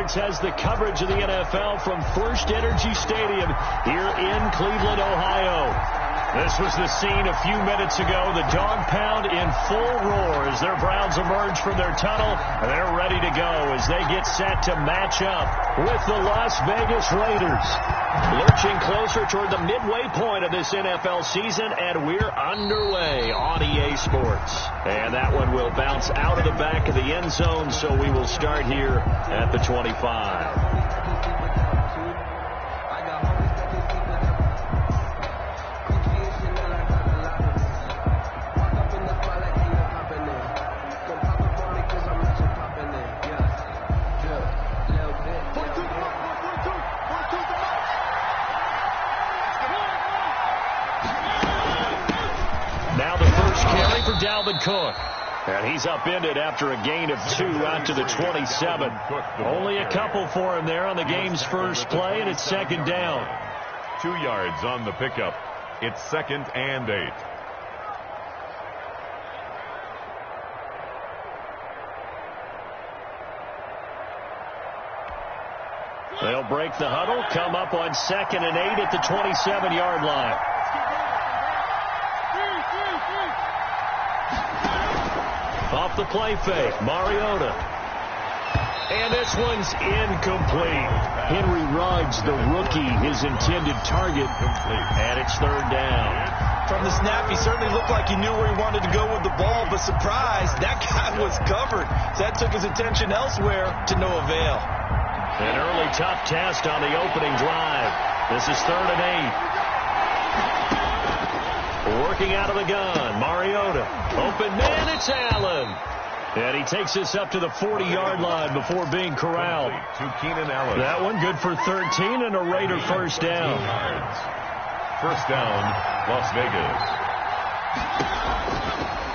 Sports has the coverage of the NFL from First Energy Stadium here in Cleveland, Ohio. This was the scene a few minutes ago. The dog pound in full roar as their Browns emerge from their tunnel. They're ready to go as they get set to match up with the Las Vegas Raiders. Lurching closer toward the midway point of this NFL season, and we're underway on EA Sports. And that one will bounce out of the back of the end zone, so we will start here at the 25. Dalvin Cook. And he's upended after a gain of 2 out to the 27. Only a couple for him there on the game's first play, and it's second down. 2 yards on the pickup. It's 2nd and 8. They'll break the huddle, come up on 2nd and 8 at the 27-yard line. Off the play fake, Mariota. And this one's incomplete. Henry Ruggs, the rookie, his intended target. And it's third down. From the snap, he certainly looked like he knew where he wanted to go with the ball, but surprise, that guy was covered. That took his attention elsewhere to no avail. An early tough test on the opening drive. This is 3rd and 8. Working out of the gun, Mariota. Open man, it's Allen. And he takes this up to the 40-yard line before being corralled. To Keenan Allen. That one good for 13 and a Raider first down. First down, Las Vegas.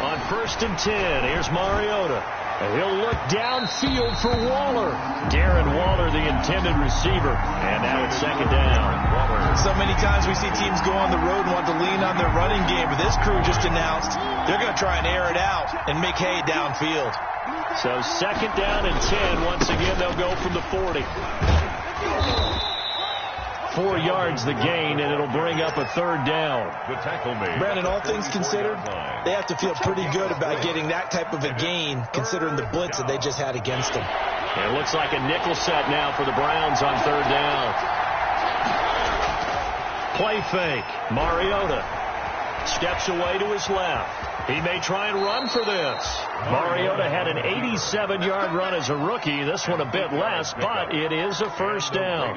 On 1st and 10, here's Mariota. And he'll look downfield for Waller. Darren Waller, the intended receiver. And now it's second down. So many times we see teams go on the road and want to lean on their running game, but this crew just announced they're going to try and air it out and make hay downfield. So second down and 10. Once again, they'll go from the 40. 4 yards the gain, and it'll bring up a third down. The tackle made. Brandon, all things considered, they have to feel pretty good about getting that type of a gain, considering the blitz that they just had against them. It looks like a nickel set now for the Browns on third down. Play fake. Mariota steps away to his left. He may try and run for this. Mariota had an 87-yard run as a rookie. This one a bit less, but it is a first down.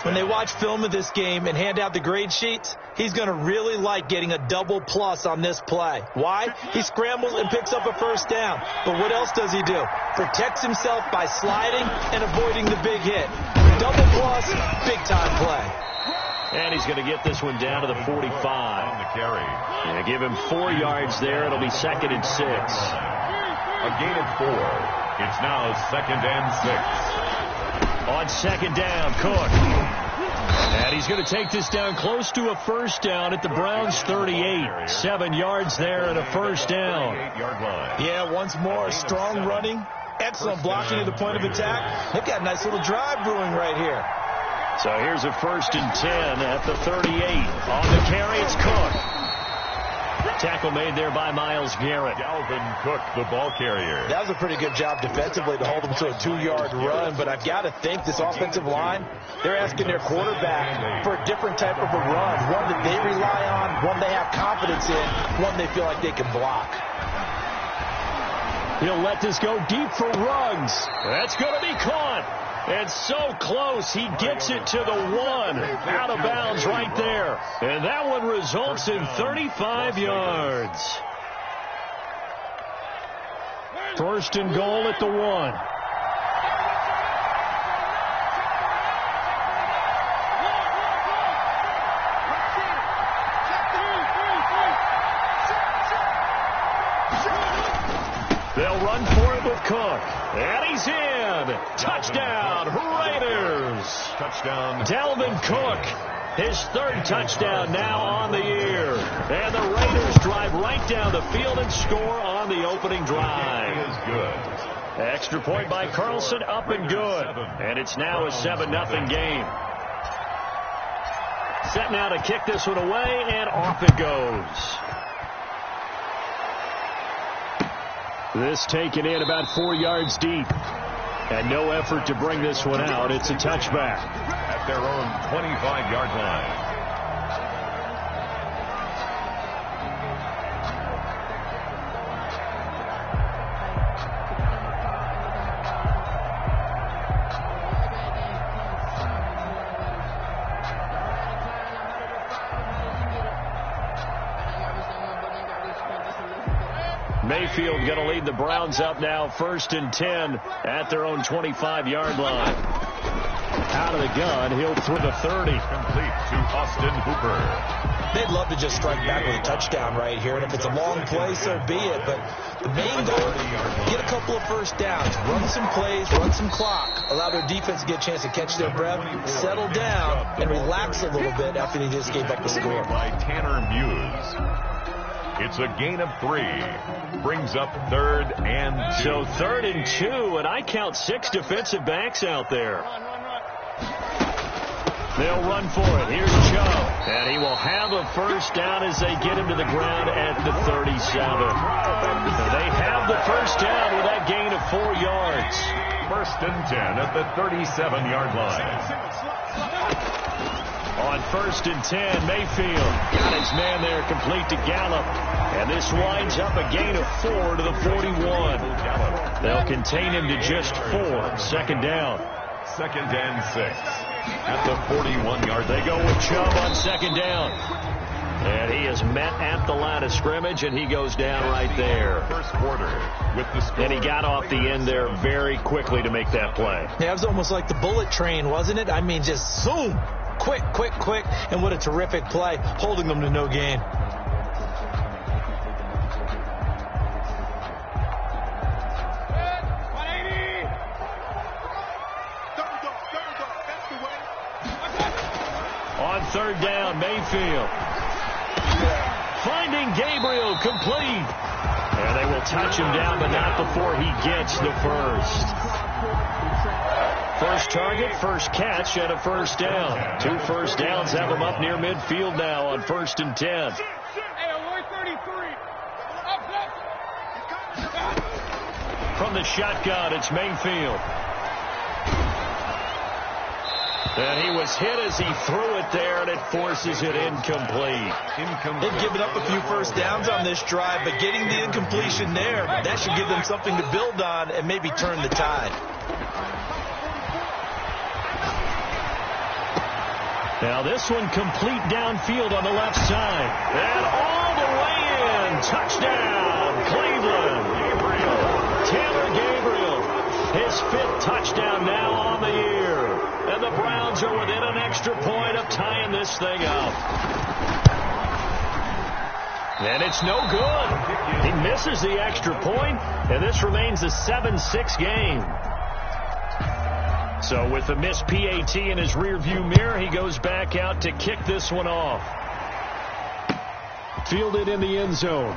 When they watch film of this game and hand out the grade sheets, he's going to really like getting a double plus on this play. Why? He scrambles and picks up a first down. But what else does he do? Protects himself by sliding and avoiding the big hit. Double plus, big-time play. And he's going to get this one down to the 45. On the carry. And give him 4 yards there. It'll be 2nd and 6. A gain of 4. It's now 2nd and 6. On second down, Cook. And he's going to take this down close to a first down at the Browns' 38. 7 yards there and a first down. 8-yard line. Yeah, once more, strong running. Excellent blocking at the point of attack. They've got a nice little drive brewing right here. So here's a 1st and 10 at the 38. On the carry, it's Cook. Tackle made there by Myles Garrett. Dalvin Cook, the ball carrier. That was a pretty good job defensively to hold him to a 2-yard run, but I've got to think this offensive line, they're asking their quarterback for a different type of a run, one that they rely on, one they have confidence in, one they feel like they can block. He'll let this go deep for Ruggs. That's going to be caught. And so close, he gets it to the 1. Out of bounds right there. And that one results in 35 yards. 1st and goal at the 1. They'll run for it with Cook. And he's in. Touchdown, Raiders. Touchdown. Dalvin Cook, his 3rd touchdown now on the year. And the Raiders drive right down the field and score on the opening drive. Is good. Extra point by Carlson, up and good. And it's now a 7-0 game. Set now to kick this one away, and off it goes. This taken in about 4 yards deep. And no effort to bring this one out. It's a touchback. At their own 25-yard line. Mayfield going to lead the Browns up now, 1st and 10 at their own 25-yard line. Out of the gun, he'll throw the 30. Complete to Austin Hooper. They'd love to just strike back with a touchdown right here, and if it's a long play, so be it. But the main goal, get a couple of first downs, run some plays, run some clock, allow their defense to get a chance to catch their breath, settle down, and relax a little bit after they just gave up the score. By Tanner Muse. It's a gain of 3. Brings up 3rd and 2. So 3rd and 2, and I count 6 defensive backs out there. They'll run for it. Here's Chubb. And he will have a first down as they get him to the ground at the 37. They have the first down with that gain of 4 yards. 1st and 10 at the 37-yard line. On 1st and 10, Mayfield got his man there, complete to Gallup. And this winds up a gain of 4 to the 41. They'll contain him to just 4. 2nd down. 2nd and 6. At the 41-yard. They go with Chubb on 2nd down. And he is met at the line of scrimmage, and he goes down right there. First quarter with the score. And he got off the end there very quickly to make that play. Yeah, it was almost like the bullet train, wasn't it? I mean, just zoom. Quick, quick, quick. And what a terrific play, holding them to no gain. On 3rd down, Mayfield. Finding Gabriel, complete. And they will touch him down, but not before he gets the first. First target, first catch, and a first down. 2 first downs have him up near midfield now on 1st and 10. From the shotgun, it's Mayfield. And he was hit as he threw it there, and it forces it incomplete. They've given up a few first downs on this drive, but getting the incompletion there, that should give them something to build on and maybe turn the tide. Now this one complete downfield on the left side. And all the way in. Touchdown, Cleveland. Taylor Gabriel. His 5th touchdown now on the year. And the Browns are within an extra point of tying this thing up. And it's no good. He misses the extra point, and this remains a 7-6 game. So with the missed PAT in his rearview mirror, he goes back out to kick this one off. Fielded in the end zone.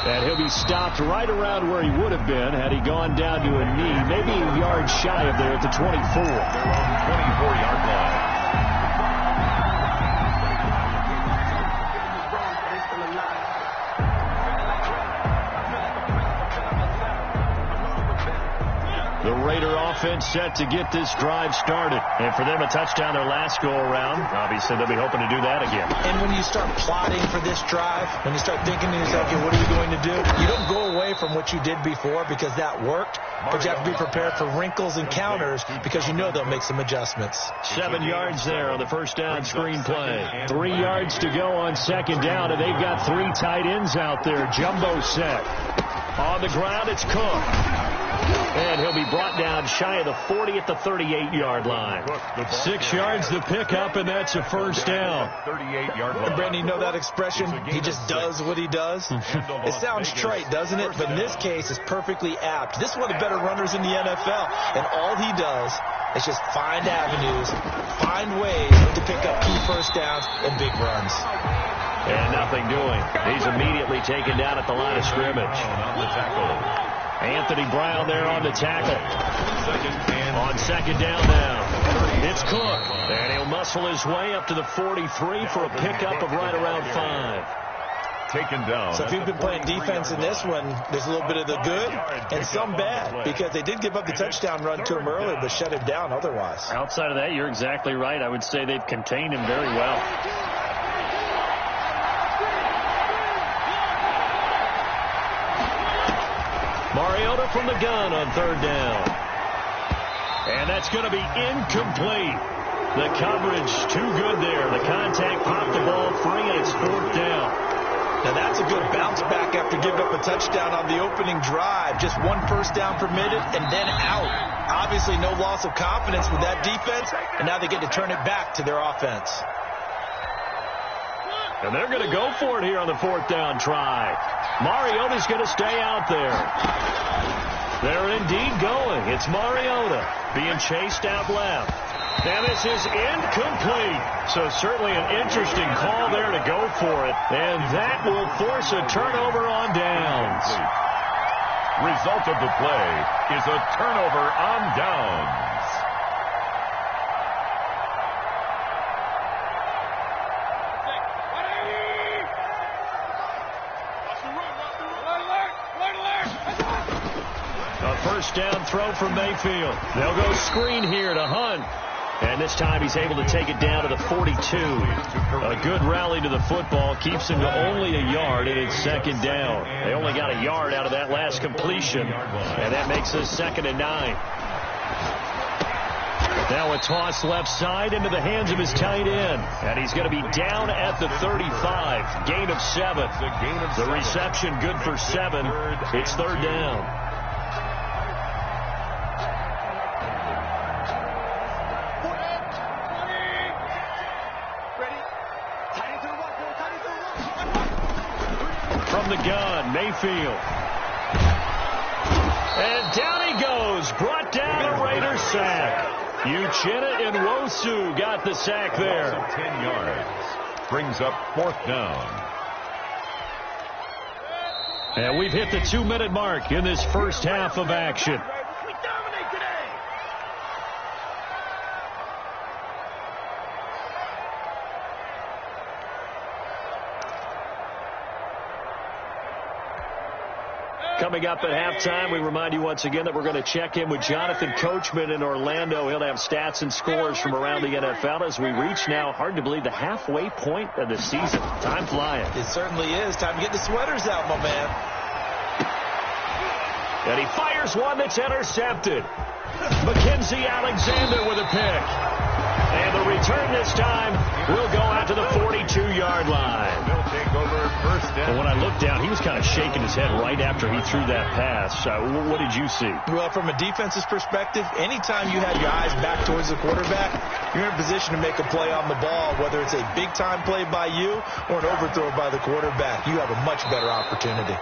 And he'll be stopped right around where he would have been had he gone down to a knee, maybe a yard shy of there at the 24. They're on the 24-yard line. The Raider offense set to get this drive started. And for them, a touchdown their last go-around. Obviously, they'll be hoping to do that again. And when you start plotting for this drive, when you start thinking to yourself, okay, what are you going to do? You don't go away from what you did before because that worked, but you have to be prepared for wrinkles and counters because you know they'll make some adjustments. 7 yards there on the first down screen play. 3 yards to go on 2nd down, and they've got 3 tight ends out there. Jumbo set. On the ground, it's Cook. And he'll be brought down shy of the 40 at the 38-yard line. 6 yards to pick up, and that's a first down. 38-yard line. Brandon, you know that expression? He just does what he does. It sounds trite, doesn't it? But in this case, it's perfectly apt. This is one of the better runners in the NFL, and all he does is just find avenues, find ways to pick up key first downs and big runs. And nothing doing. He's immediately taken down at the line of scrimmage. On the tackle. Anthony Brown there on the tackle. On second down now. It's Cook. And he'll muscle his way up to the 43 for a pickup of right around 5. Taken down. So if you've been playing defense in this one, there's a little bit of the good and some bad, because they did give up the touchdown run to him earlier, but shut him down otherwise. Outside of that, you're exactly right. I would say they've contained him very well. Mariota from the gun on third down. And that's going to be incomplete. The coverage too good there. The contact popped the ball free, and it's fourth down. Now that's a good bounce back after giving up a touchdown on the opening drive. Just one first down permitted and then out. Obviously no loss of confidence with that defense, and now they get to turn it back to their offense. And they're going to go for it here on the fourth down try. Mariota's going to stay out there. They're indeed going. It's Mariota being chased out left. And this is incomplete. So certainly an interesting call there to go for it. And that will force a turnover on downs. Result of the play is a turnover on downs. A first down throw from Mayfield. They'll go screen here to Hunt. And this time he's able to take it down to the 42. A good rally to the football keeps him to only a yard, and it's second down. They only got a yard out of that last completion, and that makes us 2nd and 9. Now a toss left side into the hands of his tight end, and he's going to be down at the 35. Gain of 7. The reception good for 7. It's third down. From the gun, Mayfield. And down he goes. Brought down a Raider sack. Uchenna Nwosu got the sack there. 10 yards. Brings up fourth down. And we've hit the 2-minute mark in this first half of action. Coming up at halftime, we remind you once again that we're going to check in with Jonathan Coachman in Orlando. He'll have stats and scores from around the NFL as we reach now, hard to believe, the halfway point of the season. Time flying. It certainly is. Time to get the sweaters out, my man. And he fires one that's intercepted. Mackenzie Alexander with a pick. And the return this time will go out to the 42-yard line. They'll take over first down. And when I looked down, he was kind of shaking his head right after he threw that pass. What did you see? Well, from a defense's perspective, anytime you have your eyes back towards the quarterback, you're in a position to make a play on the ball, whether it's a big-time play by you or an overthrow by the quarterback. You have a much better opportunity.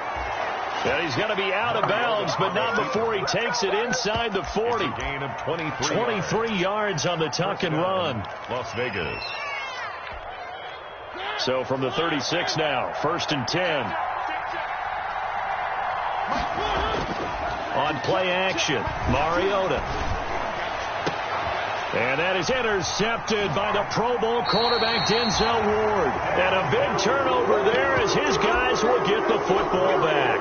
And he's going to be out of bounds, but not before he takes it inside the 40. It's a gain of 23. 23 yards on the tuck and run. Las Vegas. So from the 36 now, 1st and 10. On play action, Mariota. And that is intercepted by the Pro Bowl cornerback Denzel Ward. And a big turnover there as his guys will get the football back.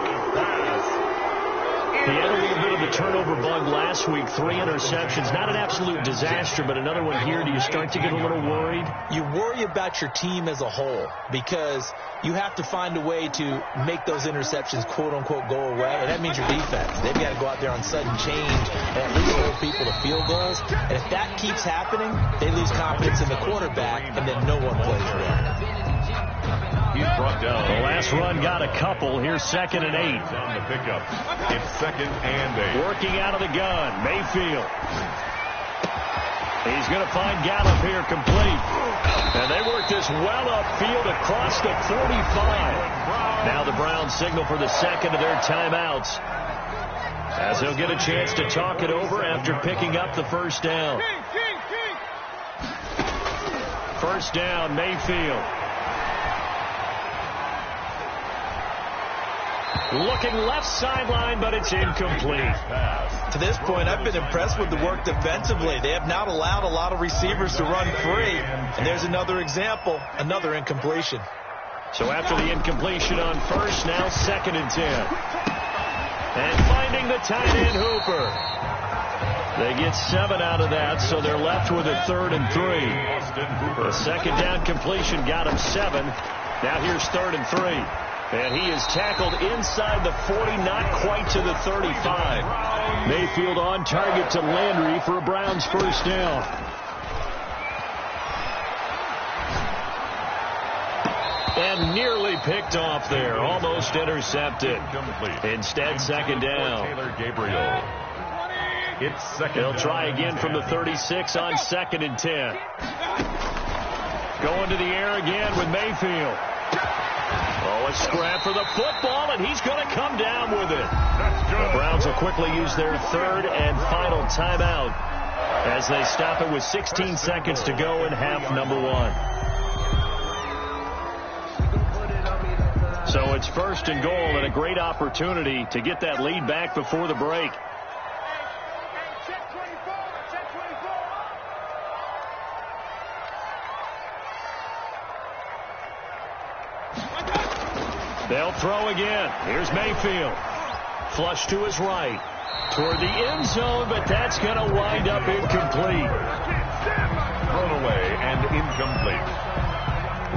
He had a little bit of a turnover bug last week, 3 interceptions. Not an absolute disaster, but another one here. Do you start to get a little worried? You worry about your team as a whole because you have to find a way to make those interceptions, quote-unquote, go away. And that means your defense. They've got to go out there on sudden change and at least hold people to field goals. And if that keeps happening, they lose confidence in the quarterback, and then no one plays well. He's brought down. The last run got a couple. Here's 2nd and 8. On the pickup. It's 2nd and 8. Working out of the gun. Mayfield. He's going to find Gallup here complete. And they work this well upfield across the 45. Now the Browns signal for the second of their timeouts, as they'll get a chance to talk it over after picking up the first down. First down, Mayfield. Looking left sideline, but it's incomplete. To this point, I've been impressed with the work defensively. They have not allowed a lot of receivers to run free. And there's another example, another incompletion. So after the incompletion on first, now 2nd and 10. And finding the tight end, Hooper. They get 7 out of that, so they're left with a 3rd and 3. The second down completion got him 7. Now here's 3rd and 3. And he is tackled inside the 40, not quite to the 35. Mayfield on target to Landry for a Browns first down. And nearly picked off there. Almost intercepted. Instead, 2nd down. Taylor Gabriel. It's 2nd. They'll try again from the 36 on 2nd and 10. Going to the air again with Mayfield. Oh, a scrap for the football, and he's going to come down with it. The Browns will quickly use their 3rd and final timeout as they stop it with 16 seconds to go in half number 1. So it's 1st and goal and a great opportunity to get that lead back before the break. They'll throw again. Here's Mayfield. Flush to his right. Toward the end zone, but that's going to wind up incomplete. Thrown away and incomplete.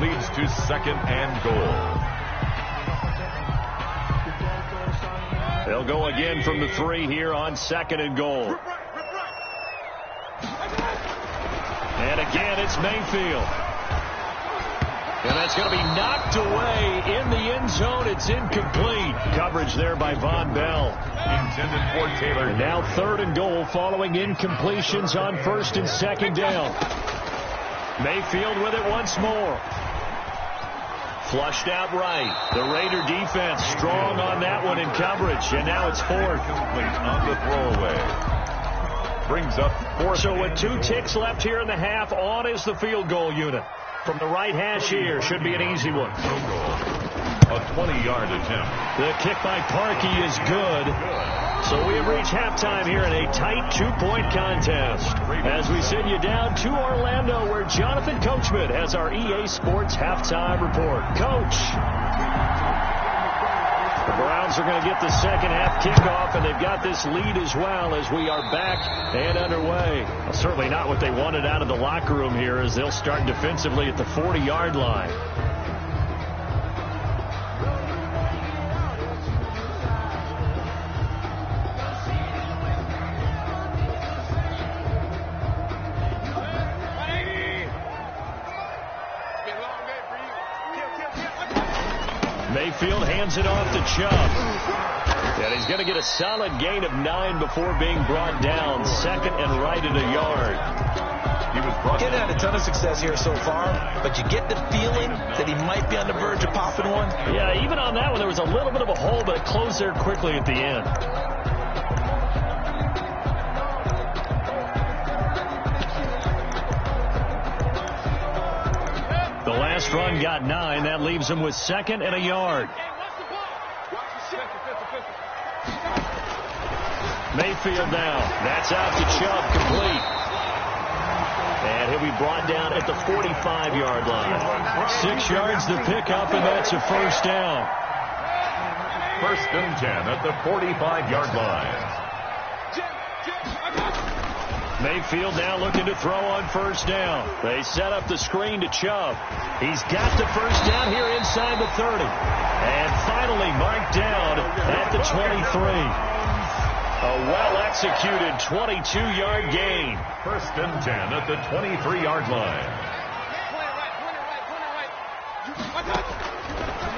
Leads to 2nd and goal. They'll go again from the 3 here on 2nd and goal. And again, it's Mayfield. And that's going to be knocked away in the end zone. It's incomplete. Coverage there by Von Bell. Intended for Taylor. And now 3rd and goal following incompletions on 1st and 2nd down. Mayfield with it once more. Flushed out right. The Raider defense strong on that one in coverage. And now it's 4th. Complete on the throwaway. Brings up 4th. So with 2 ticks left here in the half, on is the field goal unit. From the right hash here, should be an easy one. A 20-yard attempt. The kick by Parkey is good. So we have reached halftime here in a tight 2-point contest. As we send you down to Orlando, where Jonathan Coachman has our EA Sports halftime report. Coach. The Browns are going to get the second half kickoff, and they've got this lead as well as we are back and underway. Well, certainly not what they wanted out of the locker room here, as they'll start defensively at the 40-yard line. Mayfield hands it off to Chubb. And he's going to get a solid gain of 9 before being brought down. 2nd and right at a yard. He was getting had a ton of success here so far, but you get the feeling that he might be on the verge of popping one. Yeah, even on that one, there was a little bit of a hole, but it closed there quickly at the end. The last run got 9. That leaves him with 2nd and a yard. Mayfield now. That's out to Chubb, complete. And he'll be brought down at the 45-yard line. 6 yards to pick up, and that's a first down. 1st and 10 at the 45-yard line. Mayfield now looking to throw on first down. They set up the screen to Chubb. He's got the first down here inside the 30. And finally marked down at the 23. A well-executed 22-yard gain. 1st and 10 at the 23-yard line.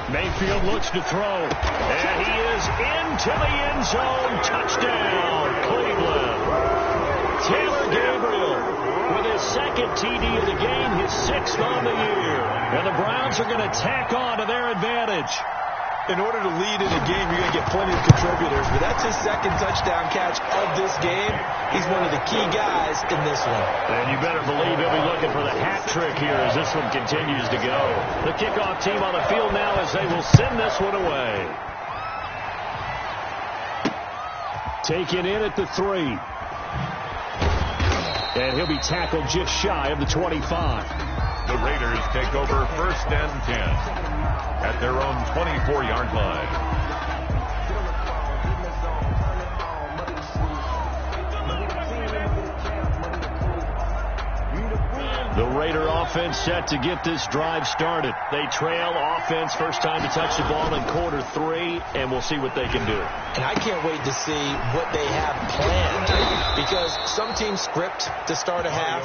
Mayfield looks to throw. And he is into the end zone. Touchdown, Cleveland. Taylor Gabriel with his 2nd TD of the game, his 6th on the year. And the Browns are going to tack on to their advantage. In order to lead in a game, you're going to get plenty of contributors, but that's his 2nd touchdown catch of this game. He's one of the key guys in this one. And you better believe he'll be looking for the hat trick here as this one continues to go. The kickoff team on the field now as they will send this one away. Taken in at the 3. And he'll be tackled just shy of the 25. The Raiders take over 1st and 10 at their own 24-yard line. The Raider offense set to get this drive started. They trail offense, first time to touch the ball in quarter 3, and we'll see what they can do. And I can't wait to see what they have planned, because some teams script to start a half.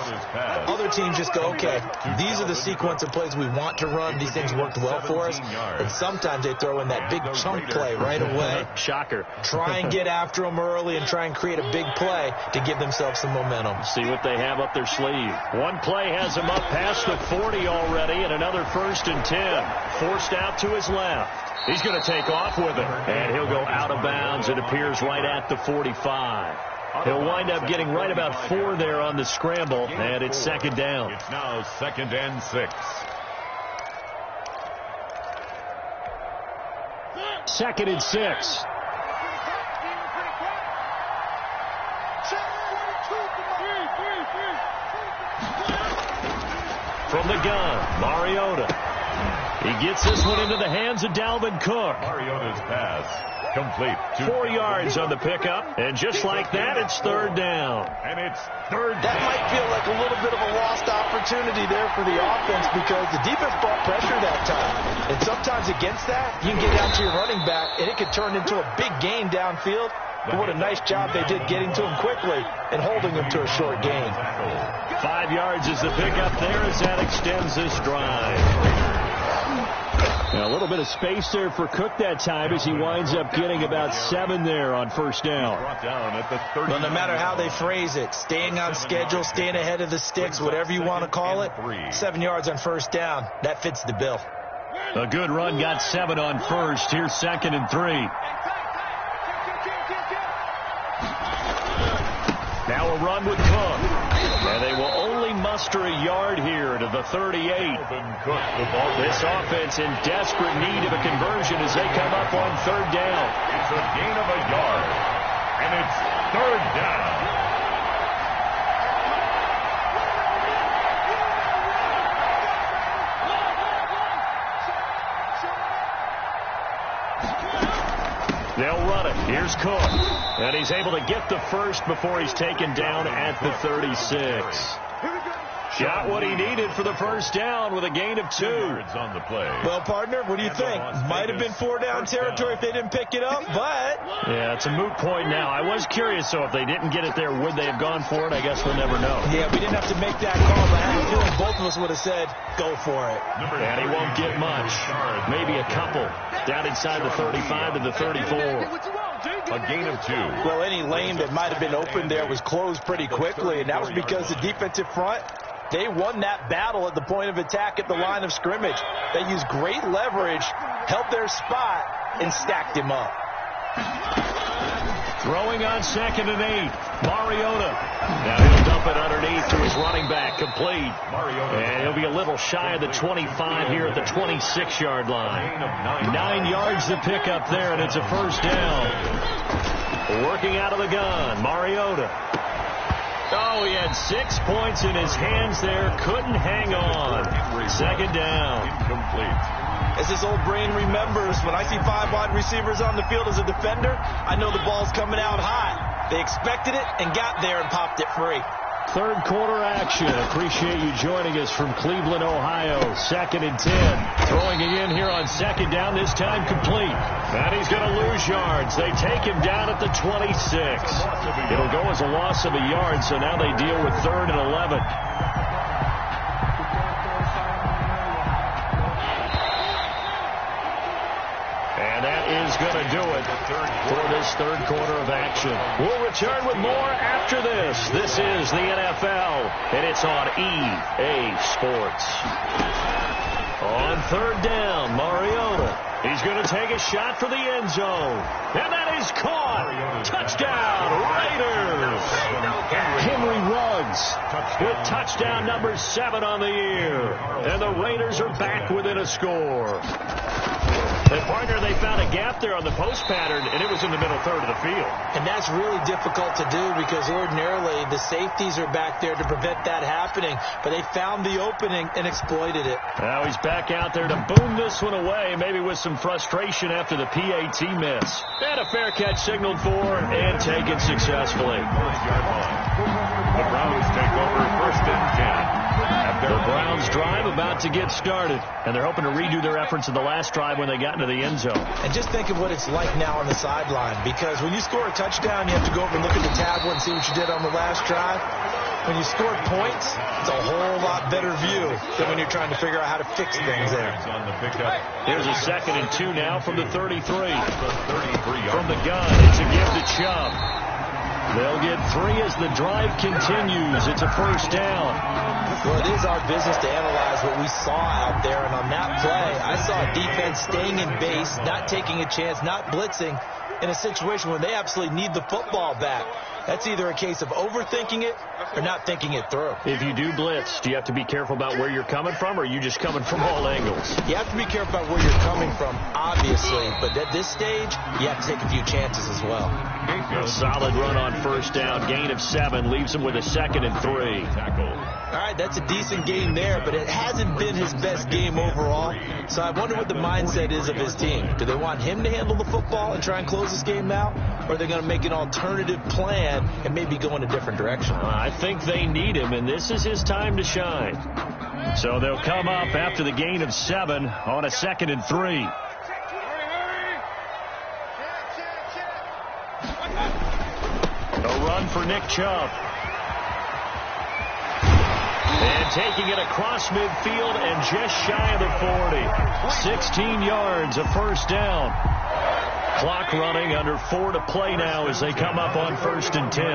Other teams just go, okay, these are the sequence of plays we want to run. These things worked well for us. And sometimes they throw in that big chunk play right away. Shocker. Try and get after them early and try and create a big play to give themselves some momentum. See what they have up their sleeve. One play has him up past the 40 already, and another 1st and 10. Forced out to his left. He's going to take off with it, and he'll go out of bounds. It appears right at the 45. He'll wind up getting right about 4 there on the scramble, and it's 2nd down. It's now 2nd and 6. 2nd and 6. From the gun, Mariota. He gets this one into the hands of Dalvin Cook. Mariota's pass complete. 4 yards on the pickup, and just like that, it's 3rd down. And it's 3rd down. That might feel like a little bit of a lost opportunity there for the offense, because the defense brought pressure that time. And sometimes against that, you can get down to your running back, and it could turn into a big gain downfield. But what a nice job they did getting to him quickly and holding him to a short gain. 5 yards is the pickup there as that extends this drive. Now, a little bit of space there for Cook that time as he winds up getting about 7 there on 1st down. Well, no matter how they phrase it, staying on schedule, staying ahead of the sticks, whatever you want to call it, 7 yards on 1st down, that fits the bill. A good run got 7 on 1st. Here's 2nd and 3. Now a run with Cook. And they will only muster a yard here to the 38. This offense in desperate need of a conversion as they come up on 3rd down. It's a gain of a yard. And it's 3rd down. They'll run it. Here's Cook. And he's able to get the first before he's taken down at the 36. Got what he needed for the 1st down with a gain of 2. On the play. Well, partner, what do you think? Might have been 4 down territory if they didn't pick it up, but... Yeah, it's a moot point now. I was curious, so if they didn't get it there, would they have gone for it? I guess we'll never know. Yeah, we didn't have to make that call, but I have a feeling both of us would have said, go for it. And he won't get much. Maybe a couple. Down inside the 35 to the 34. A gain of 2. Well, any lane that might have been open there was closed pretty quickly, and that was because the defensive front, they won that battle at the point of attack at the line of scrimmage. They used great leverage, held their spot, and stacked him up. Throwing on 2nd and 8. Mariota. Now he'll dump it underneath to his running back, complete. And he'll be a little shy of the 25 here at the 26-yard line. 9 yards to pick up there, and it's a 1st down. Working out of the gun, Mariota. Oh, he had 6 points in his hands there. Couldn't hang on. 2nd down. Incomplete. As his old brain remembers, when I see 5 wide receivers on the field as a defender, I know the ball's coming out hot. They expected it and got there and popped it free. 3rd quarter action. Appreciate you joining us from Cleveland, Ohio. 2nd and 10. Throwing again here on 2nd down, this time complete. And he's going to lose yards. They take him down at the 26. It'll go as a loss of a yard, so now they deal with 3rd and 11. And that is going to do it for this 3rd quarter of action. We'll return with more after this. This is the NFL, and it's on EA Sports. On 3rd down, Mariota. He's going to take a shot for the end zone. And that is caught. Touchdown, Raiders. Henry Ruggs with touchdown number 7 on the year. And the Raiders are back within a score. And partner, they found a gap there on the post pattern, and it was in the middle third of the field. And that's really difficult to do because ordinarily the safeties are back there to prevent that happening. But they found the opening and exploited it. Now he's back out there to boom this one away, maybe with some frustration after the PAT miss. And a fair catch signaled for and taken successfully. The Browns take over 1st and 10. The Browns drive about to get started, and they're hoping to redo their efforts in the last drive when they got into the end zone. And just think of what it's like now on the sideline, because when you score a touchdown, you have to go over and look at the tablet and see what you did on the last drive. When you score points, it's a whole lot better view than when you're trying to figure out how to fix things there. Here's a 2nd and 2 now from the 33. From the gun, it's a give to Chubb. They'll get 3 as the drive continues. It's a 1st down. Well, it is our business to analyze what we saw out there, and on that play, I saw a defense staying in base, not taking a chance, not blitzing in a situation where they absolutely need the football back. That's either a case of overthinking it or not thinking it through. If you do blitz, do you have to be careful about where you're coming from, or are you just coming from all angles? You have to be careful about where you're coming from, obviously, but at this stage, you have to take a few chances as well. A solid run on 1st down, gain of 7, leaves him with a 2nd and 3. All right, that's a decent game there, but it hasn't been his best game overall. So I wonder what the mindset is of his team. Do they want him to handle the football and try and close this game out? Or are they going to make an alternative plan and maybe go in a different direction? I think they need him, and this is his time to shine. So they'll come up after the gain of 7 on a 2nd and 3. A run for Nick Chubb. And taking it across midfield and just shy of the 40. 16 yards, a 1st down. Clock running, under 4 to play now as they come up on 1st and 10.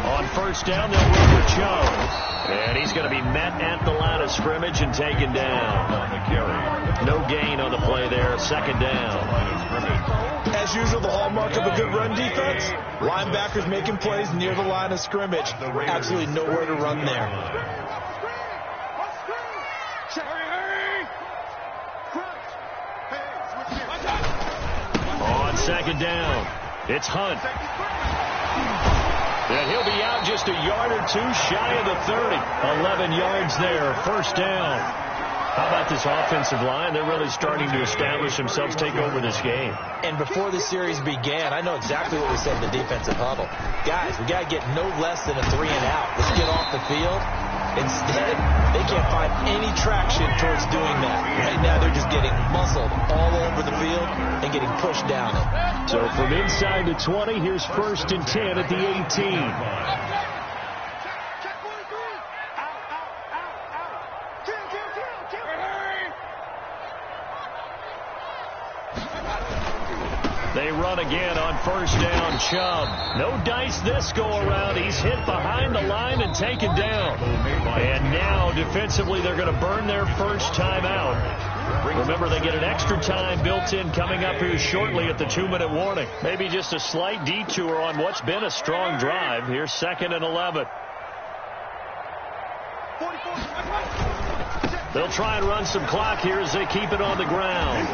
On 1st down, they'll run for Chubb. And he's going to be met at the line of scrimmage and taken down. No gain on the play there, 2nd down. As usual, the hallmark of a good run defense, linebackers making plays near the line of scrimmage. Absolutely nowhere to run there. On 2nd down, it's Hunt. And he'll be out just a yard or 2 shy of the 30. 11 yards there, 1st down. How about this offensive line? They're really starting to establish themselves, take over this game. And before the series began, I know exactly what we said in the defensive huddle. Guys, we got to get no less than a 3 and out. Let's get off the field. Instead, they can't find any traction towards doing that. Right now, they're just getting muscled all over the field and getting pushed down it. So from inside the 20, here's 1st and 10 at the 18. They run again on 1st down. Chubb. No dice this go around. He's hit behind the line and taken down. And now defensively they're going to burn their first time out. Remember, they get an extra time built in coming up here shortly at the 2-minute warning. Maybe just a slight detour on what's been a strong drive. Here's 2nd and 11. They'll try and run some clock here as they keep it on the ground.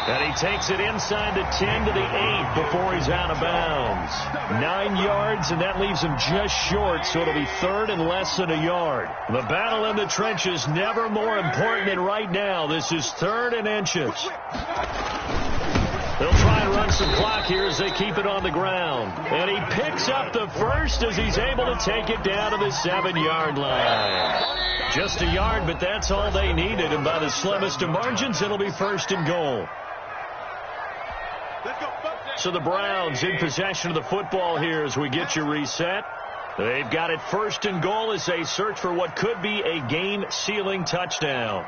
And he takes it inside the 10 to the 8 before he's out of bounds. 9 yards, and that leaves him just short, so it'll be 3rd and less than a yard. The battle in the trenches never more important than right now. This is 3rd and inches. They'll try and run some clock here as they keep it on the ground. And he picks up the first as he's able to take it down to the 7-yard line. Just a yard, but that's all they needed. And by the slimmest of margins, it'll be 1st and goal. So the Browns in possession of the football here as we get you reset. They've got it 1st and goal as they search for what could be a game-sealing touchdown.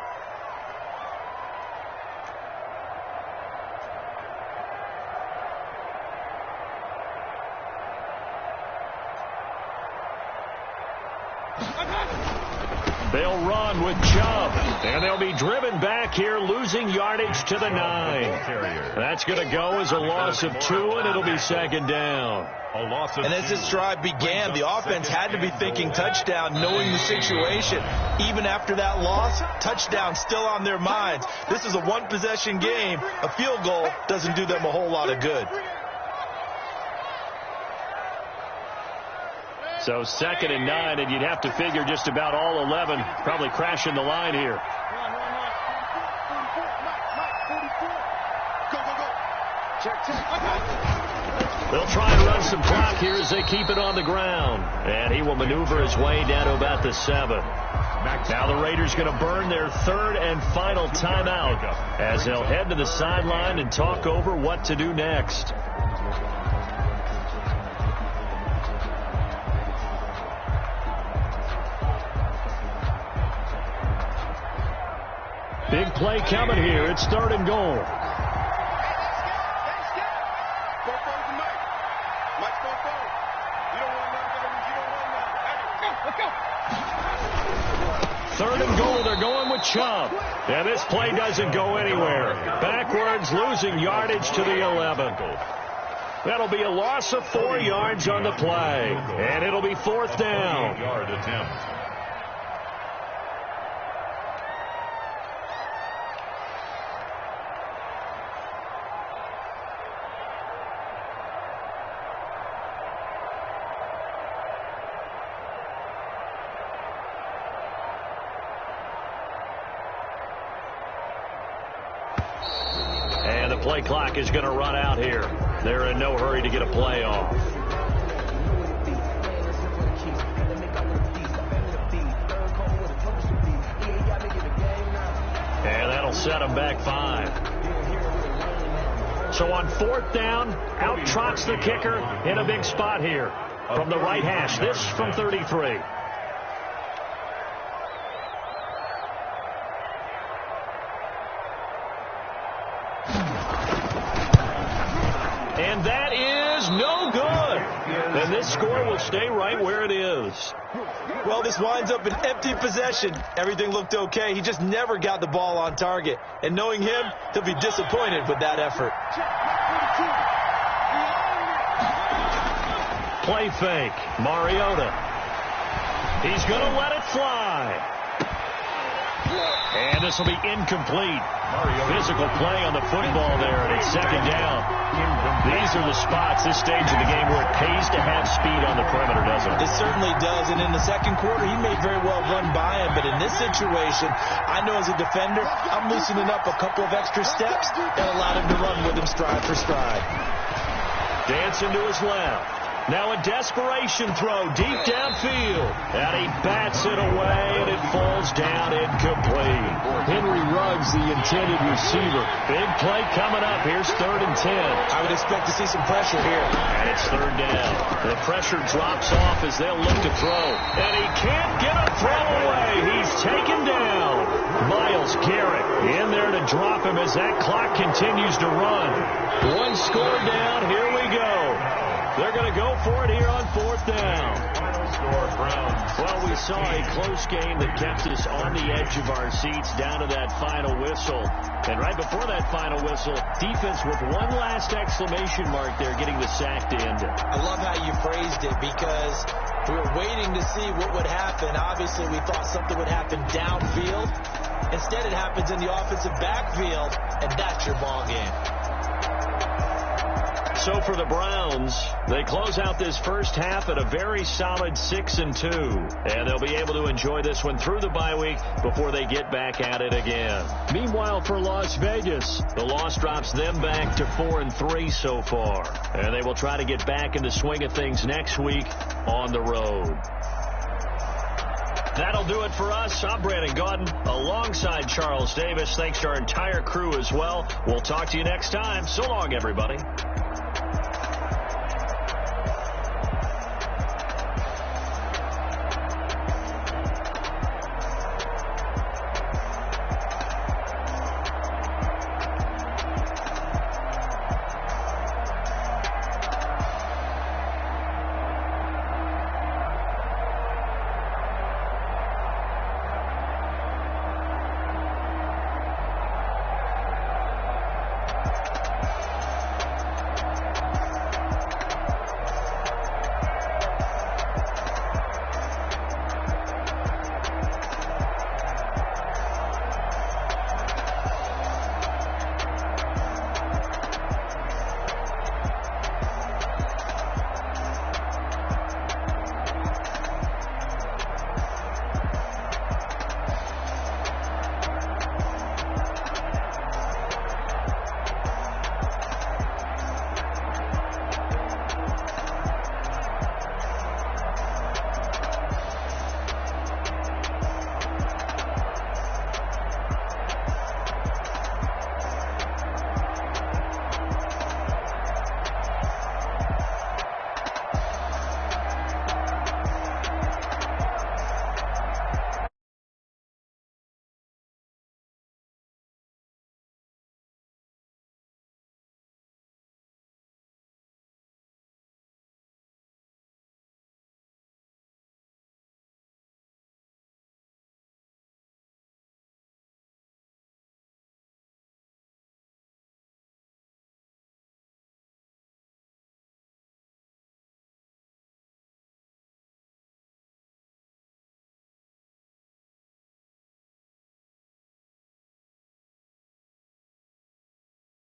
They'll run with Chubb, and they'll be driven back here, losing yardage to the 9. That's going to go as a loss of 2, and it'll be second down. And as this drive began, the offense had to be thinking touchdown, knowing the situation. Even after that loss, touchdown still on their minds. This is a one-possession game. A field goal doesn't do them a whole lot of good. So 2nd and 9, and you'd have to figure just about all 11 probably crashing the line here. They'll try and run some clock here as they keep it on the ground. And he will maneuver his way down to about the 7. Now the Raiders going to burn their 3rd and final timeout as they'll head to the sideline and talk over what to do next. Big play coming here. It's 3rd and goal. Third and goal, they're going with Chubb. And this play doesn't go anywhere. Backwards, losing yardage to the 11. That'll be a loss of 4 yards on the play. And it'll be 4th down. Yard attempt. Play clock is going to run out here. They're in no hurry to get a play off. And that'll set them back 5. So on 4th down, out trots the kicker in a big spot here from the right hash. This from 33. And that is no good. And this score will stay right where it is. Well, this winds up an empty possession. Everything looked okay. He just never got the ball on target. And knowing him, he'll be disappointed with that effort. Play fake. Mariota. He's going to let it fly. And this will be incomplete. Physical play on the football there, and it's 2nd down. These are the spots, this stage of the game, where it pays to have speed on the perimeter, doesn't it? It certainly does, and in the second quarter, he may very well run by him, but in this situation, I know as a defender, I'm loosening up a couple of extra steps that allow him to run with him stride for stride. Dancing to his left. Now a desperation throw deep downfield. And he bats it away, and it falls down incomplete. Henry Ruggs, the intended receiver. Big play coming up. Here's 3rd and 10. I would expect to see some pressure here. And it's 3rd down. The pressure drops off as they'll look to throw. And he can't get a throw away. He's taken down. Myles Garrett in there to drop him as that clock continues to run. 1 score down. Here we go. They're going to go for it here on 4th down. Well, we saw a close game that kept us on the edge of our seats down to that final whistle. And right before that final whistle, defense with one last exclamation mark there, getting the sack to end it. I love how you phrased it, because we were waiting to see what would happen. Obviously, we thought something would happen downfield. Instead, it happens in the offensive backfield, and that's your ball game. So for the Browns, they close out this first half at a very solid 6-2. And they'll be able to enjoy this one through the bye week before they get back at it again. Meanwhile, for Las Vegas, the loss drops them back to 4-3 so far. And they will try to get back in the swing of things next week on the road. That'll do it for us. I'm Brandon Gaudin alongside Charles Davis. Thanks to our entire crew as well. We'll talk to you next time. So long, everybody.